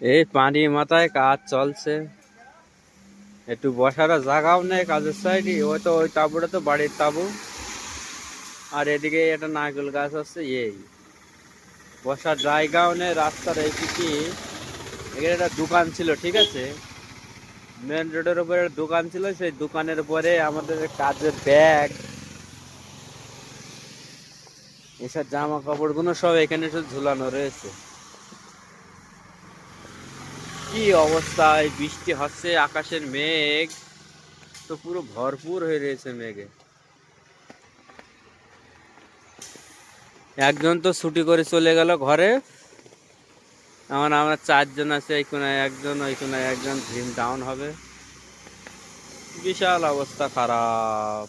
এই পানি মাথায় কাজ চলছে, একটু বসার জায়গাও নেই কাজের সাইডে। ওই তো ওই তাঁবুটা তো বাড়ির তাঁবু, আর এদিকে একটা নারকেল গাছ আছে। এই বসার জায়গাও নেই রাস্তার এই কি। এখানে একটা দোকান ছিল, ঠিক আছে, মেন রোডের উপরে একটা দোকান ছিল, সেই দোকানের উপরে আমাদের কাজের ব্যাগ, এসব জামা কাপড় গুলো সব এখানে সব ঝুলানো রয়েছে। কি অবস্থা! এই বৃষ্টি হচ্ছে, আকাশের মেঘ তো পুরো ভরপুর হয়ে রয়েছে মেঘে। একজন তো ছুটি করে চলে গেল ঘরে। আমরা চারজন আছে, এই কোনায় একজন, ওই কোনায় একজন, ড্রিম ডাউন হবে। বিশাল অবস্থা খারাপ।